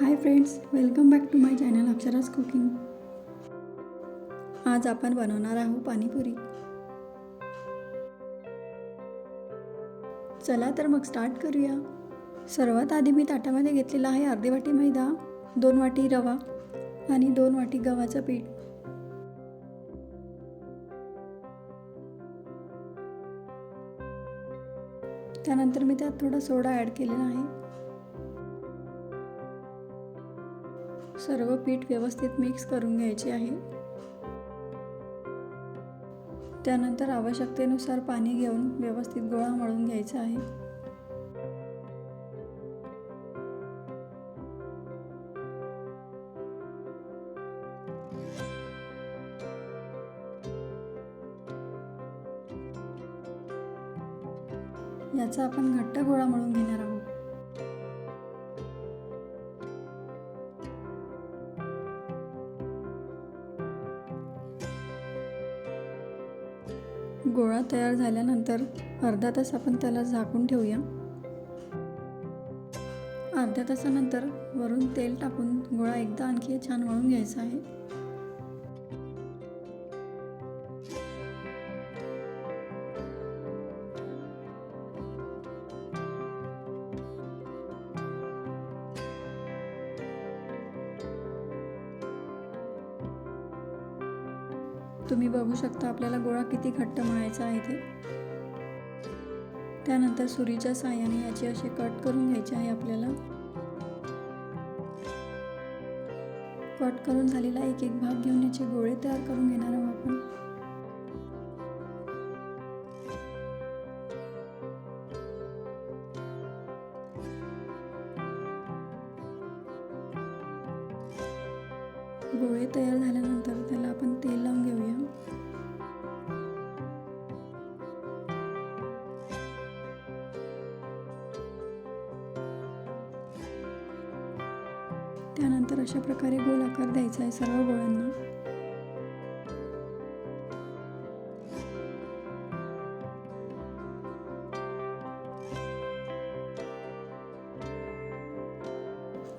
High friends, welcome back to my channel Akshraj cooking. आज आपण बनवणार आहोत पाणीपुरी। चला तर मग स्टार्ट करूया। सर्वात आधी मी ताटामध्ये घेतलेला आहे अर्धी वाटी मैदा, 2 वाटी रवा आणि 2 वाटी गव्हाचं पीठ। त्यानंतर मी त्यात थोडा सोडा ॲड केलेला आहे। सर्व पीठ व्यवस्थित मिक्स करून घ्यायचे आहे। त्यानंतर आवश्यकतेनुसार पाणी घेऊन व्यवस्थित गोळा मळून घ्यायचा आहे। याचा आपण घट्ट गोळा मळून घेणार आहोत। गोळा तयार झाल्यानंतर अर्धा तास आपण त्याला झाकून ठेवूया। अर्ध्या तासानंतर वरून तेल टाकून गोळा एकदा आणखी छान मळून घ्यायचा आहे। तुम्ही बघू शकता आपल्याला गोळा किती घट्ट मळायचा आहे ते। त्यानंतर सुरीच्या साहाय्याने याचे असे कट करून घ्यायचे आहे। आपल्याला कट करून झालेला एक एक भाग घेऊन याचे गोळे तयार करून घेणार आहोत आपण। गोळे तयार झाल्यानंतर त्याला आपण तेल लावून घेऊया। त्यानंतर अशा प्रकारे गोल आकार द्यायचा आहे सर्व गोळ्यांना।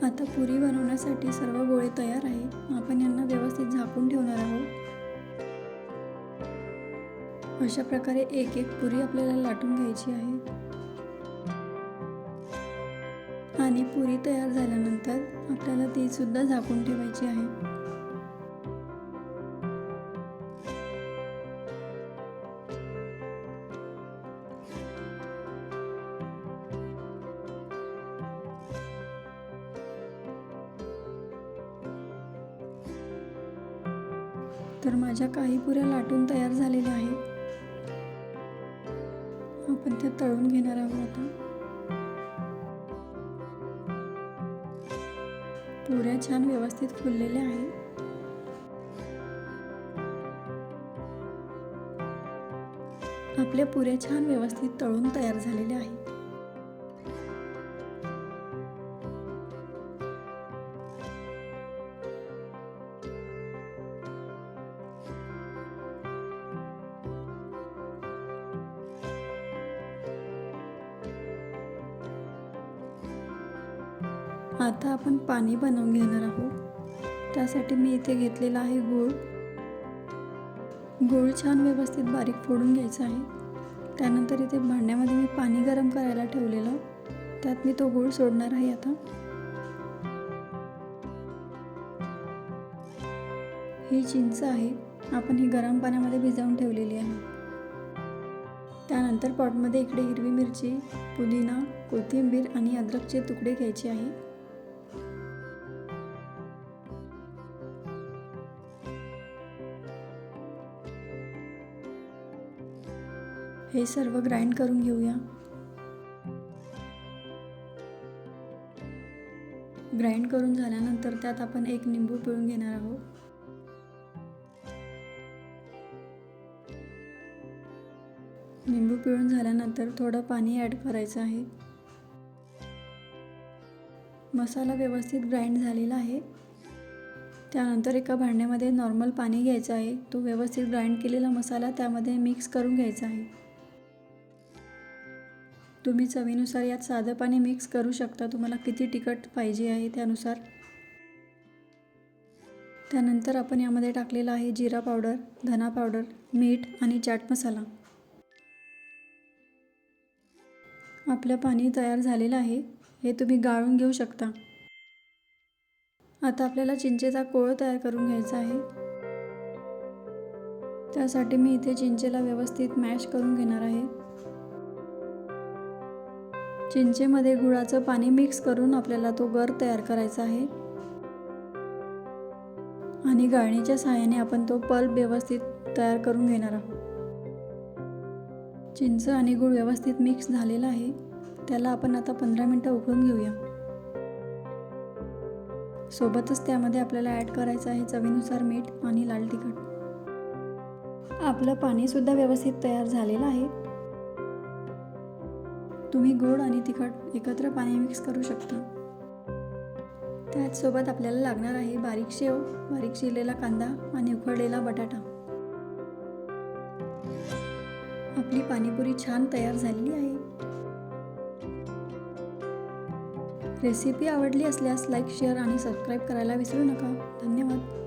आता पुरी बनवण्यासाठी सर्व गोळे तयार आहे। आपण यांना व्यवस्थित झाकून ठेवणार आहोत। अशा प्रकारे एक एक पुरी आपल्याला लाटून घ्यायची आहे आणि पुरी तयार झाल्यानंतर आपल्याला ती सुद्धा झाकून ठेवायची आहे। तर माझ्या काही पुऱ्या लाटून तयार झालेल्या आहेत। आपण त्या तळून घेणार आहोत। आता पुऱ्या छान व्यवस्थित फुललेल्या आहेत। आपल्या पुऱ्या छान व्यवस्थित तळून तयार झालेल्या आहेत। आता आपण पाणी बनवून घेणार आहोत। त्यासाठी मी इथे घेतलेला आहे गूळ। गूळ छान व्यवस्थित बारीक फोडून घ्यायचा आहे। त्यानंतर इथे भांड्यामध्ये मी पाणी गरम करायला ठेवलेलं, त्यात मी तो गूळ सोडणार आहे। आता ही चिंच आहे, आपण ही गरम पाण्यामध्ये भिजवून ठेवलेली आहे। त्यानंतर पॉटमध्ये इकडे हिरवी मिरची, पुदिना, कोथिंबीर आणि अद्रकचे तुकडे घ्यायचे आहे। हे सर्व ग्राइंड करून घेऊया। ग्राइंड करून झाल्यानंतर त्यात आपण एक लिंबू पिळून घेणार आहोत। लिंबू पिळून झाल्यानंतर थोडं पाणी ॲड करायचं आहे। मसाला व्यवस्थित ग्राइंड झालेला आहे। त्यानंतर एका भांड्यामध्ये नॉर्मल पाणी घ्यायचं आहे। तो व्यवस्थित ग्राइंड केलेला मसाला त्यामध्ये मिक्स करून घ्यायचा आहे। तुम्ही चवीनुसार यात साधं पाणी मिक्स करू शकता, तुम्हाला किती तिखट पाहिजे आहे त्यानुसार. त्यानंतर आपण यामध्ये टाकलेला आहे जिरा पावडर, धना पावडर, मीठ आणि चाट मसाला. आपलं पाणी तयार झालेलं आहे, हे तुम्ही गाळून घेऊ शकता. आता आपल्याला चिंचेचा कोळ तयार करून घ्यायचा आहे. त्यासाठी मी इथे चिंचेला व्यवस्थित मॅश करून घेणार आहे. चिंचेमध्ये गुळाचं पाणी मिक्स करून आपल्याला तो गर तयार करायचा आहे आणि गाळणीच्या सहाय्याने आपण तो पल्प व्यवस्थित तयार करून घेणार आहोत. चिंच आणि गूळ व्यवस्थित मिक्स झालेला आहे, त्याला आपण आता 15 मिनिटं उकळून घेऊया. सोबतच त्यामध्ये आपल्याला ॲड करायचं आहे चवीनुसार मीठ आणि लाल तिखट. आपलं पाणीसुद्धा व्यवस्थित तयार झालेलं आहे. तुम्ही गोड आणि तिखट एकत्र पाणी मिक्स करू शकता. त्याचसोबत आपल्याला लागणार आहे बारीक शेव, बारीक चिरलेला कांदा आणि उकडलेला बटाटा. आपली पाणीपुरी छान तयार झालेली आहे. रेसिपी आवडली असल्यास लाईक, शेअर आणि सबस्क्राईब करायला विसरू नका. धन्यवाद.